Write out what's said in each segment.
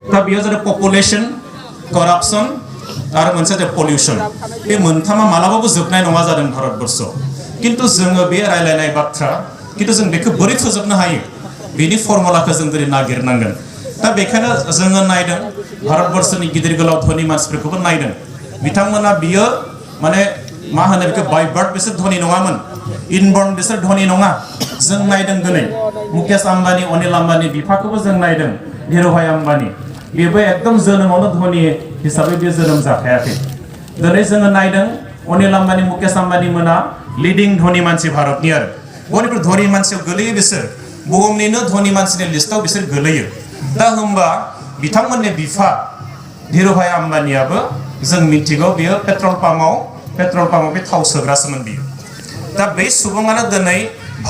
दा बेयाव जादों पपुलेशन करापसन आरो मोनसे जादों पलिउसन बे मोनथामा मालाबाबो जोबनाय नङा जादों भारतबर्ष किन्तु जोङो बे रायलायनाय बाथ्रा किन्तु जों बेखौ बोरै फोजोबनो हायो बेनि फर्मुलाखौ जों दिनै नागिरनांगोन दा बेखायनो जोङो नायदों भारतबर्षनि गिदिर गोलाव धनी मानसिफोरखौबो नायदों बिथांमोना बियो माने मा होनो बेखौ बाय बार्थ बिसोर धनी नङामोन इनबर्न बिसोर धनी नङा जों नायदों दिनै मुकेश आम्बानी अनिल आम्बानी बिफाखौबो जों नायदों धीरुभाई आम्बानी बेबो एकदम जोनोमावनो धनी हिसाबै बे जोनोम जाखायाखै दिनै जोङो नायदों अनिल आम्बानी मुकेश आम्बानी मोना लिडिं धनी मानसि भारतनि आरो बयनिख्रुइ धनी मानसियाव गोलैयो बिसोर बुहुमनिनो धनी मानसिनि लिस्टआव बिसोर गोलैयो दा होमबा बिथांमोननि बिफा धीरुभाई आम्बानीयाबो जों मिथिगौ बियो पेट्रल पाम्पआव बे थाव सोग्रासोमोन बियो दा बे सुबुङानो दिनै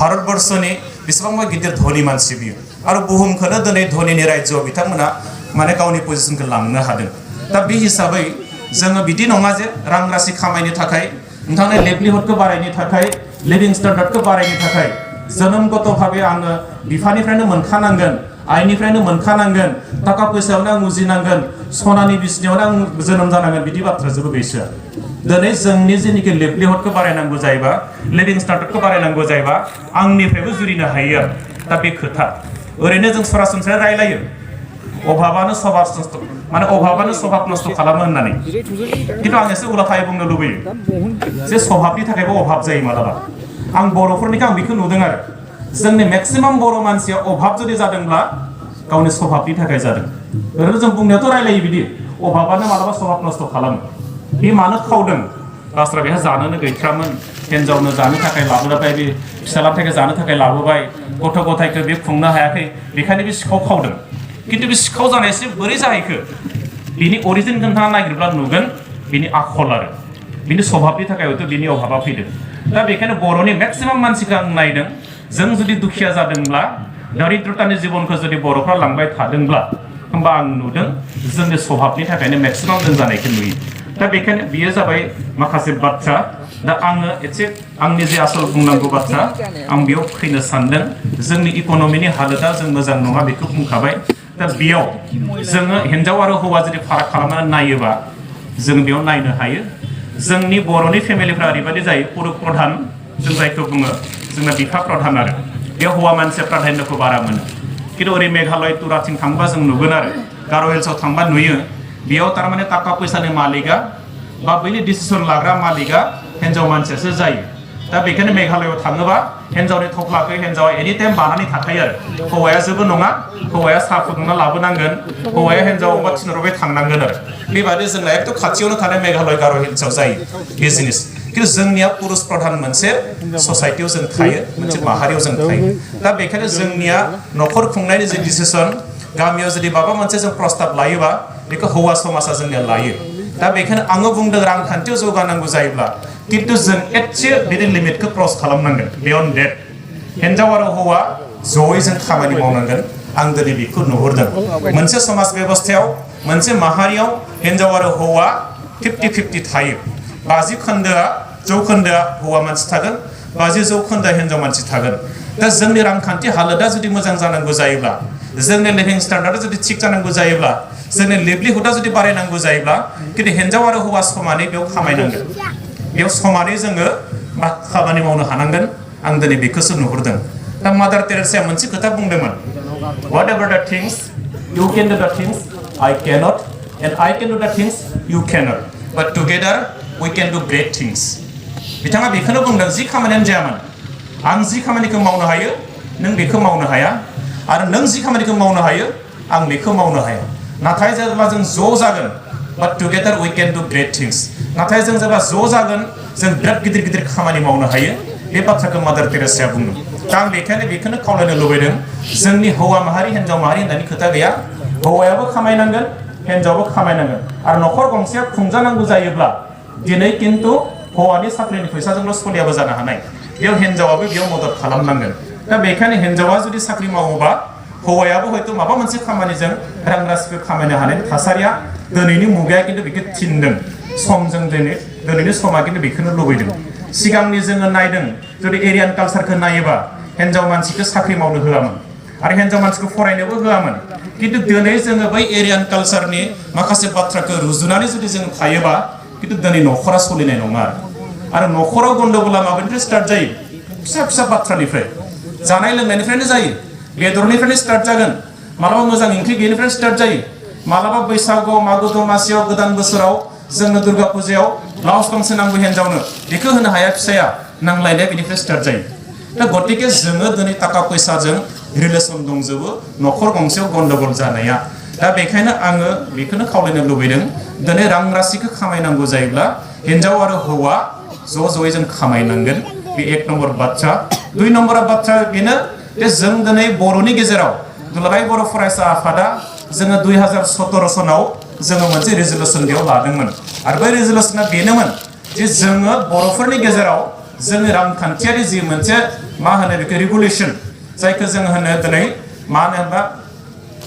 भारतबर्षनि बेसेबांबा गिदिर धनी मानसि बियो आरो बुहुमखौनो दिनै धनीनि रायजोआव बिथांमोना माने गावनि पजिशनखौ लांनो हादों दा बे हिसाबै जोङो बिदि नङा जे रां राशि खामायनो थाखाय नोंथांनि लेभलिहुडखौ बारायनो थाखाय लिभिं स्टेन्डार्डखौ बारायनो थाखाय जोनोमगत भाबे आङो बिफानिफ्रायनो मोनखानांगोन आइनिफ्रायनो मोनखानांगोन थाखा फैसायावनो आं उजिनांगोन सनानि बिसिनायावनो आं जोनोम जानांगोन बिदि बाथ्रा जेबो गैसोआ दिनै जोंनि जेनिखि लेभलिहुडखौ बारायनांगौ जायोबा लिभिं स्टेन्डार्डखौ बारायनांगौ जायोबा आंनिफ्रायबो जुरिनो हायो आरो दा बे खोथा ओरैनो जों सरासनस्रायै रायलायो अभाबानो स्वभाब नष्ट खालामो होननानै किन्तु आं एसे उल्थायै बुंनो लुबैयो जे स्वभाबनि थाखायबो अभाब जायो मालाबा आं बर'फोरनिखौ आं बेखौ नुदों आरो जोंनि मेक्सिमाम बर' मानसिया अभाब जुदि जादोंब्ला गावनि स्वभाबनि थाखाय जादों ओरैनो जों बुंनायावथ' रायलायो बिदि अभाबानो मालाबा स्वभाब नष्ट खालामो बे मानो खावदों गास्रा बेहा जानोनो गैथ्रामोन हिन्जावनो जानो थाखाय लाबोबाय बे फिसालानि थाखाय जानो थाखाय लाबोबाय गथ' गथायखौ बे खुंनो हायाखै बेखायनो बे सिखाव खावदों किन्तु बे सिखाव जानायसो बोरै जाहैखो बिनि अरिजिन नोंथाङा नागिरब्ला नुगोन बिनि आखल आरो बिनि स्वभाबनि थाखाय हयथ' बिनि अभाबा फैदों दा बेखायनो बर'नि मेक्सिमाम मानसिखौ आं नायदों जों जुदि दुखिया जादोंब्ला दारिद्रतानि जिबनखौ जुदि बर'फ्रा लांबाय थादोंब्ला होमबा आं नुदों जोंनि स्वभाबनि थाखायनो मेक्सिमाम जों जानायखौ नुयो दा बेखायनो बियो जाबाय माखासे बाथ्रा दा आङो एसे आंनि जे आसल बुंनांगौ बाथ्रा आं बेयाव फैनो सानदों जोंनि इक'नमिनि हालोदा जों मोजां नङा बेखौ बुंखाबाय दा बेयाव जोङो हिन्जाव आरो हौवा जुदि फाराग खालामनानै नायोबा जों बेयाव नायनो हायो जोंनि बर'नि फेमिलिफ्रा ओरैबायदि जायो पुरुष प्रधान जों जायखौ बुङो जोंना बिफा प्रधान आरो बेयाव हौवा मानसिया प्राधान्यखौ बारा मोनो किन्तु ओरै मेघालय तुराथिं थांबा जों नुगोन आरो गार' हिल्सआव थांबा नुयो बेयाव थारमाने थाखा फैसानि मालिकआ बा बैनि डिसिसन लाग्रा मालिकआ हिन्जाव मानसियासो जायो दा बेखायनो मेघालयआव थाङोबा हिन्जावनि थफ्लाखौ हिन्जावा एनि टाइम बानानै थाखायो आरो हौवाया जेबो नङा हौवाया साहा फुदुंना लाबोनांगोन हौवाया हिन्जाव अबा थिनहरबाय थांनांगोन आरो बेबादि जोंना एकदम खाथियावनो थानाय मेघालय गार' हिल्सआव जायो बे जिनिस किन्तु जोंनिया पुरुष प्रधान मोनसे ससाइटियाव जों थायो मोनसे माहारियाव जों थायो दा बेखायनो जोंनिया न'खर खुंनायनि जे डिसिसन गामियाव जुदि माबा मोनसे जों प्रस्ताब लायोबा बेखौ हौवा समाजा जोंनिया लायो दा बेखायनो आङो बुंदों रांखान्थियाव जौगानांगौ जायोब्ला किन्तु जों एसे बिदि लिमिटखौ क्रस खालामनांगोन बियन्ड डेट हिन्जाव आरो हौवा जयै जों खामानि मावनांगोन आं दिनै बेखौ नुहुरदों मोनसे समाज बेबस्थायाव मोनसे माहारियाव हिन्जाव आरो हौवा 50-50 थायो 50 जौखोन्दोआ हौवा मानसि थागोन 50 जौखोन्दोआ हिन्जाव मानसि थागोन दा जोंनि रांखान्थि हालोदा जुदि मोजां जानांगौ जायोब्ला जोंनि लिभिं स्टेन्डार्डआ जुदि थिग जानांगौ जायोब्ला जोंनि लिभलिहुडआ जुदि बारायनांगौ जायोब्ला किन्तु हिन्जाव आरो हौवा समानै बेयाव खामायनांगोन बेयाव समानै जोङो खामानि मावनो हानांगोन आं दिनै बेखौसो नुहुरदों दा मादार टेरेसाया मोनसे खोथा बुंदोंमोन whatever the things you can do the things I cannot and I can do the things you cannot but together we can do great things बिथाङा बेखौनो बुंदों जि खामानियानो जायामोन आं जि खामानिखौ मावनो हायो नों बेखौ मावनो हाया आरो नों जि खामानिखौ मावनो हायो आं बेखौ मावनो हाया नाथाय जेब्ला जों ज' जागोन but together we can do great things नाथाय जों जेब्ला ज' जागोन जों बिराद गिदिर गिदिर खामानि मावनो हायो बे बाथ्राखौ मादार टेरेसाया बुंदों दा आं बेखौनो खावलायनो लुबैदों जोंनि हौवा माहारि हिन्जाव माहारि होननानै खोथा गैया हौवायाबो खामायनांगोन हिन्जावाबो खामायनांगोन आरो न'खर गंसेया खुंजानांगौ जायोब्ला दिनै किन्तु हौवानि साख्रिनि फैसाजोंल' सोलियाबो जानो हानाय बेयाव हिन्जावाबो बेयाव मदद खालामनांगोन दा बेखायनो हिन्जावा जुदि साख्रि मावोबा हौवायाबो हयथ' माबा मोनसे खामानिजों रां राशिखौ खामायनो हानायनि थासारिया दिनैनि मुगाया किन्तु बेखौ थिनदों समजों दिनैनि समा किन्तु बेखौनो लुबैदों सिगांनि जोङो नायदों जुदि एरियान कालचारखौ नायोबा हिन्जाव मानसिखौ साख्रि मावनो होआमोन आरो हिन्जाव मानसिखौ फरायनोबो होआमोन किन्तु दिनै जोङो बै एरियान कालचारनि माखासे बाथ्राखौ रुजुनानै जुदि जों थायोबा किन्तु दिनै न'खरा सोलिनाय नङा आरो न'खराव गन्दगोला माबानिफ्राय स्टार्ट जायो फिसा फिसा बाथ्रानिफ्राय जानाय लोंनायनिफ्रायनो जायो बेदरनिफ्रायनो स्टार्ट जागोन मालाबा मोजां ओंख्रि गैयिनिफ्राय स्टार्ट जायो मालाबा बैसागुआव मागो दमासियाव गोदान बोसोराव जोंनो दुर्गा फुजायाव ब्लाउस गांसे नांगौ हिन्जावनो बेखौ होनो हाया फिसाया नांलायनाया बेनिफ्राय स्टार्ट जायो दा गतिके जोङो दिनै थाखा फैसाजों रिलेसन दंजोबो न'खर गंसेयाव गन्दगोल जानाया दा बेखायनो आङो बेखौनो खावलायनो लुबैदों दिनै रां राशिखौ खामायनांगौ जायोब्ला हिन्जाव आरो हौवा ज'यै जों खामायनांगोन बे एक नम्बर बाथ्रा दुइ नम्बर बाथ्रा बेनो जे जों दिनै बर'नि गेजेराव दुलाराय बर' फरायसा आफादा जोङो 2017 सनाव जोङो मोनसे रेजुलेसन बेयाव लादोंमोन आरो बै रेजुलेसना बेनोमोन जे जोङो बर'फोरनि गेजेराव जोंनि रांखान्थियारि जि मोनसे मा होनो बेखौ रेगुलेसन जायखौ जों होनो दिनै मा होनोबा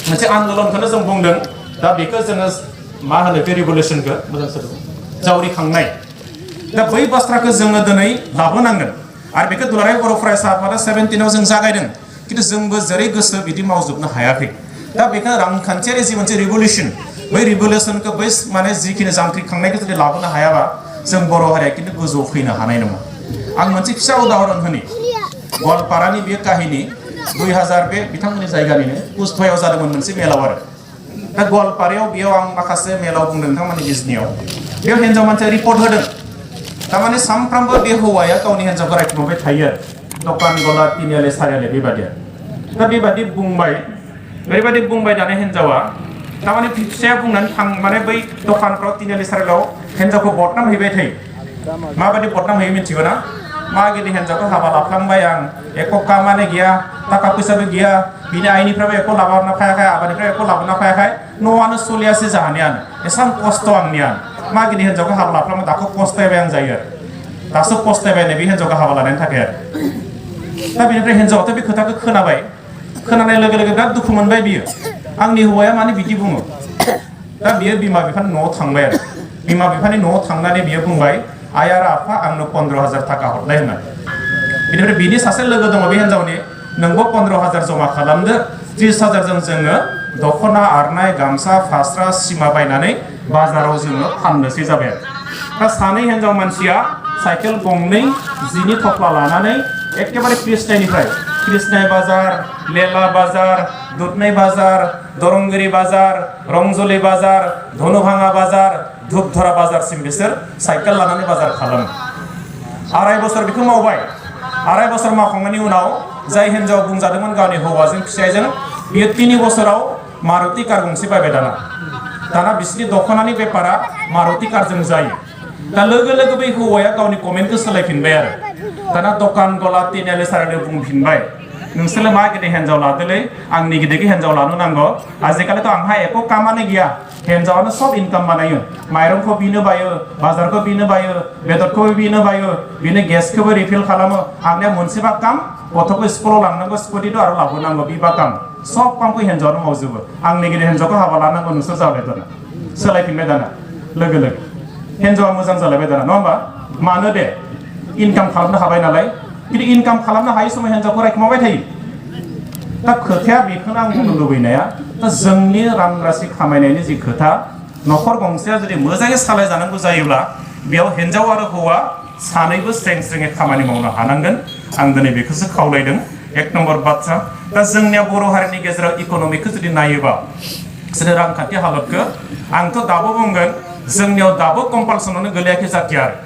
मोनसे आन्दलनखौनो जों बुंदों दा बेखौ जोङो मा होनो बे रेगुलेसनखौ मोजां सोदोब जावरिखांनाय दा बै बाथ्राखौ जोङो दिनै लाबोनांगोन आरो बेखौ दुलाराय बर' फरायसा आफादा 17 आव जों जागायदों किन्तु जोंबो जेरै गोसो बिदि मावजोबनो हायाखै दा बेखौ रांखान्थियारि जि मोनसे रेगुलेसन बै रेगुलेसनखौ बै माने जिखिनि जांख्रिखांनायखौ जुदि लाबोनो हायाबा जों बर' हारिया किन्तु गोजौआव फैनो हानाय नङा आं मोनसे फिसा उदाहरन होनि गवालपारानि बे काहिनी 2000 बे बिथांमोननि जायगानिनो कुचबिहाराव जादोंमोन मोनसे मेलाव आरो दा गवालपारायाव बेयाव आं माखासे मेलाव बुंदों नोंथांमोननि बिजनियाव बेयाव हिन्जाव मानसिया रिपर्ट होदों थारमाने सानफ्रामबो बे हौवाया गावनि हिन्जावखौ रायखुमाबाय थायो आरो दखान गला तिनिआलि सारिआलि बेबादि दा बेबादि बुंबाय ओरैबादि बुंबाय दाने हिन्जावा थारमाने फिसाया बुंनानै थां माने बै दखानफ्राव तिनिआलि सारिआलियाव हिन्जावखौ बदनाम हैबाय थायो माबादि बदनाम हैयो मिथिगौ ना मा गिदिर हिन्जावखौ हाबा लाफ्लांबाय आं एक' कामानो गैया थाखा फैसाबो गैया बिनि आइनिफ्रायबो एक' लाबोना फायाखै आबानिफ्राय एक' लाबोना फायाखै न'आनो सोलियासै जाहानियानो एसां खस्थ' आंनियानो मा गिदिर हिन्जावखौ हाबा लाफ्लांबा दाखौ पस्तायबाय आं जायो आरो दासो पस्तायबाय बे हिन्जावखौ हाबा लानायनि थाखाय आरो दा बेनिफ्राय हिन्जावाथ' बे खोथाखौ खोनाबाय खोनानाय लोगो लोगो बिराद दुखु मोनबाय बियो आंनि हौवाया मानो बिदि बुङो दा बियो बिमा बिफानि न'आव थांबाय आरो बिमा बिफानि न'आव थांनानै बियो बुंबाय आइ आरो आफा आंनो 15,000 थाखा हरलाय होननानै बेनिफ्राय बिनि सासे लोगो दङ बे हिन्जावनि नोंबो 15,000 जमा खालामदो 30,000 जों जोङो दख'ना आरनाय गामसा फास्रा सिमा बायनानै बाजाराव जोङो फाननोसै जाबाय आरो दा सानै हिन्जाव मानसिया साइकेल गंनै जिनि थफ्ला लानानै एखेबारे कृष्णाय बाजार लेला बाजार दुधनৈ बाजार दरंगिरि बाजार रंजली बाजार धनुभाङा बाजार धुपधरा बाजारसिम बिसोर साइकेल लानानै बाजार खालामो 2.5 बोसोर बेखौ मावबाय 2.5 बोसोर मावखांनायनि उनाव जाय हिन्जाव बुंजादोंमोन गावनि हौवाजों फिसायजों बियो 3 बोसोराव मारुति कार गंसे बायबाय दाना बिसिनि दख'नानि बेपारा मारुति कारजों जायो दा लोगो लोगो बै हौवाया गावनि कमेन्टखौ सोलायफिनबाय आरो दाना दखान गला तिनिआलि सारिआलि बुंफिनबाय नोंसोरलाय मा गिदिर हिन्जाव लादोलै आंनि गिदिर हिन्जाव लानो नांगौ आजिखालिथ' आंहा एक' कामानो गैया हिन्जावानो सब इनकाम बानायो माइरंखौ बिनो बायो बाजारखौ बिनो बायो बेदरखौबो बिनो बायो बिनो गेसखौबो रिफिल खालामो आंनिया मोनसेबा काम गथ'खौ स्कुलाव लांनांगौ स्कुटिथ' आरो लाबोनांगौ बिबा काम सब कामखौ हिन्जावानो मावजोबो आंनि गिदिर हिन्जावखौ हाबा लानांगौ नोंसोर जाबाय दाना सोलायफिनबाय दाना लोगो लोगो हिन्जावा मोजां जालायबाय दाना नङा होमबा मानो दे इनकाम खालामनो हाबाय नालाय किन्तु इनकाम खालामनो हायै समाव हिन्जावखौ रायखुमाबाय थायो दा खोथाया बेखौनो आं बुंनो लुबैनाया दा जोंनि रां राशि खामायनायनि जि खोथा न'खर गंसेया जुदि मोजाङै सालायजानांगौ जायोब्ला बेयाव हिन्जाव आरो हौवा सानैबो स्रें स्रेङै खामानि मावनो हानांगोन आं दिनै बेखौसो खावलायदों एक नम्बर बाथ्रा दा जोंनिया बर' हारिनि गेजेराव इक'नमिखौ जुदि नायोबा जोंनि रांखान्थि हालोदखौ आंथ' दाबो बुंगोन जोंनियाव दाबो कम्पालसनावनो गोलैयाखै जाथिया आरो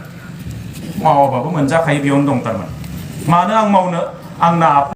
मावाबाबो मोनजाखायो बेयावनो दं थारमाने मानो आं मावनो आंना